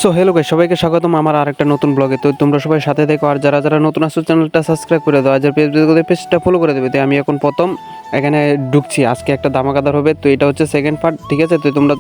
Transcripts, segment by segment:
So hello guys, সবাইকে স্বাগতম আমার আরেকটা নতুন ব্লগে। তো তোমরা সবাই সাথে দেখো, আর যারা যারা নতুন আসছো চ্যানেলটা সাবস্ক্রাইব করে দাও, আর পেজটা ফলো করে দেবে। তো আমি এখন প্রথম এখানে ঢুকছি, আজকে একটা ধামাকাদার হবে। তো এটা হচ্ছে সেকেন্ড পার্ট, ঠিক আছে? তো তোমরা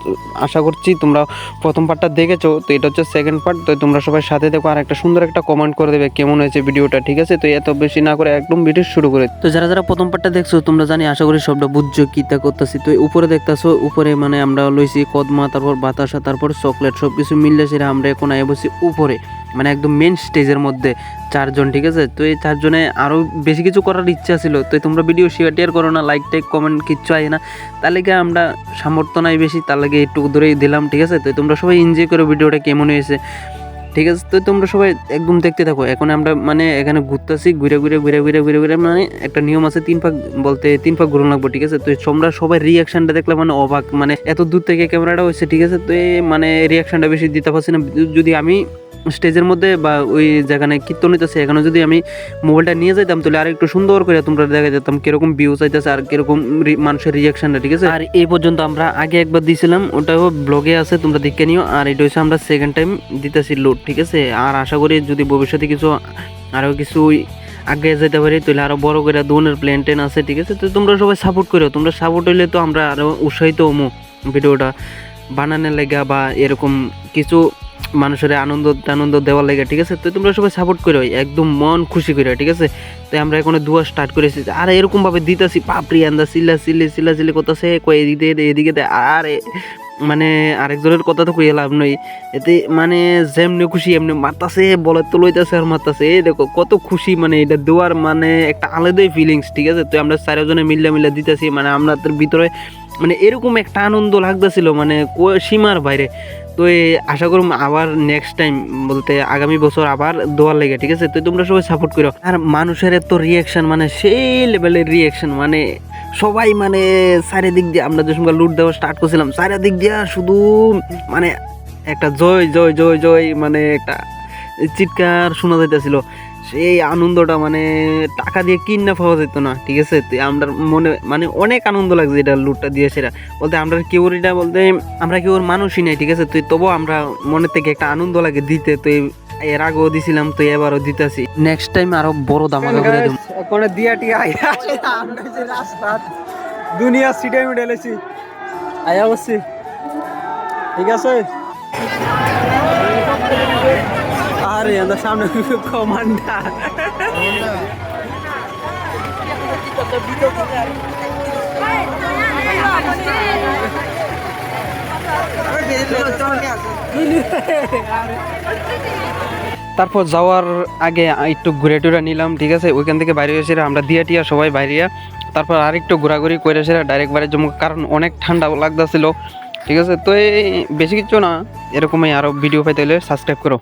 আশা করছি তোমরা প্রথম পার্টটা দেখেছো, তো এটা হচ্ছে সেকেন্ড পার্ট। তো তোমরা সবাই সাথে দেখো, আর একটা সুন্দর একটা কমেন্ট করে দেবে কেমন হয়েছে ভিডিওটা, ঠিক আছে? তো এত বেশি না করে একদম ভিডিও শুরু করে। তো যারা যারা প্রথম পার্টটা দেখছো তোমরা জানি আশা করি সবটা বুঝছো কিতা করতেছি। তো উপরে দেখতেছো, উপরে মানে আমরা লইছি কদমা, তারপর বাতাসা, তারপর চকলেট, সব কিছু মিললে সেটা আমরা এখন আয় বসি উপরে, মানে একদম মেন স্টেজের মধ্যে চারজন, ঠিক আছে? তো এই চারজনে আরও বেশি কিছু করার ইচ্ছা ছিল। তো তোমরা ভিডিও শেয়ার করো না, লাইক টাইক কমেন্ট কিচ্ছু আয় না, তার লেগে আমরা সামর্থ্য নাই বেশি, তার লেগে একটু ধরেই দিলাম, ঠিক আছে? তো তোমরা সবাই এনজয় করো ভিডিওটা কেমন হয়েছে, ঠিক আছে? তো তোমরা সবাই একদম দেখতে থাকো। এখন আমরা মানে এখানে ঘুরতেছি, ঘুরে ঘুরে ঘুরে ঘুরে ঘুরে ঘুরে, মানে একটা নিয়ম আছে, 3 ভাগ বলতে 3 ভাগ ঘুরন লাগবো, ঠিক আছে? তো তোমরা সবাই রিয়াকশনটা দেখলে মানে অবাক, মানে এত দূর থেকে ক্যামেরাটা হয়েছে, ঠিক আছে? তো মানে রিয়াকশনটা বেশি দিতে পারছি না। যদি আমি স্টেজের মধ্যে বা ওই যেখানে কীর্তন হইতেছে এখানে যদি আমি মোবাইলটা নিয়ে যাইতাম, তাহলে আর একটু সুন্দর করে তোমরা দেখা যেতাম কিরকম ভিউ চাইতেছে আর কিরকম মানুষের রিয়াকশনটা, ঠিক আছে? আর এই পর্যন্ত আমরা আগে একবার দিয়েছিলাম, ওটাও ব্লগে আছে, তোমরা দেখে নিও। আর এটা হচ্ছে আমরা সেকেন্ড টাইম দিতেছি লোড, ঠিক আছে? আর আশা করি যদি ভবিষ্যতে কিছু আরও কিছু আগে যেতে পারি, তাহলে আরও বড় করে দোনের প্ল্যান ট্যান আছে, ঠিক আছে? তো তোমরা সবাই সাপোর্ট করো, তোমরা সাপোর্ট হইলে তো আমরা আরও উৎসাহিত হমু ভিডিওটা বানানোর লেগা বা এরকম কিছু মানুষের আনন্দ দেওয়ার লেগে, ঠিক আছে? তো তোমরা সবাই সাপোর্ট করো একদম মন খুশি করে, ঠিক আছে? তো আমরা এখন দুয়া স্টার্ট করেছি, আর এরকম ভাবে দিতেছি পাপড়ি আন্দা চিল্লা করতেছে, কয় এদিকে দে, আর মানে আরেকজনের কথা তো কইয়া লাভ নই, এতে মানে যেমনি খুশি এমনি মারতাছে, বলে তো লইতেছে আর মারতাছে। এই দেখো কত খুশি, মানে এটা দেওয়ার মানে একটা আলাদাই ফিলিংস, ঠিক আছে? তো আমরা চারজনে মিল্লা দিতেছি, মানে আমাদের ভিতরে মানে এরকম একটা আনন্দ লাগতেছিল, মানে সীমার বাইরে। তো আশা করুম আবার নেক্সট টাইম বলতে আগামী বছর আবার দোয়ার লেগে, ঠিক আছে? তো তোমরা সবাই সাপোর্ট করো। আর মানুষের এত রিয়াকশন, মানে সেই লেভেলের রিয়াকশন, মানে সবাই মানে চারিদিক দিয়ে আমরা যে সময় লুট দেওয়া স্টার্ট করছিলাম, চারিদিক দিয়ে শুধু মানে একটা জয় জয় জয় জয়, মানে একটা চিৎকার শোনা যাইতেছিল। সেই আনন্দটা মানে টাকা দিয়ে কিনা পাওয়া যেত না, ঠিক আছে? তো আমরা মনে মানে অনেক আনন্দ লাগছে এটা লুটটা দিয়ে, সেটা বলতে আমরা কেউ এটা বলতে আমরা কেউ মানুষই নাই, ঠিক আছে? তো তবু আমরা মনের থেকে একটা আনন্দ লাগে দিতে। তো এর আগেও দিছিলাম, তো এবারও দিতেছি, নেক্সট টাইম আরো বড় ধামাকা করে দেব। এখন দিয়াটি আইয়া আমরা যে রাস্তা দুনিয়া সিটে মিডেলেছি আয়া বসছি, ঠিক আছে? আরে আমাদের সামনে কমান্ডার তারপর যাওয়ার আগে একটু ঘুরে টুরে নিলাম, ঠিক আছে? ওইখান থেকে বাইরে এসে আমরা দিয়াটিয়া সবাই বাইরিয়া, তারপর আর একটু ঘোরাঘুরি করে এসে ডাইরেক্ট বাইরে জমা, কারণ অনেক ঠান্ডা লাগতেছিল, ঠিক আছে? তো এই বেশি কিছু না, এরকমই আরও ভিডিও পাইতে হলে সাবস্ক্রাইব করো।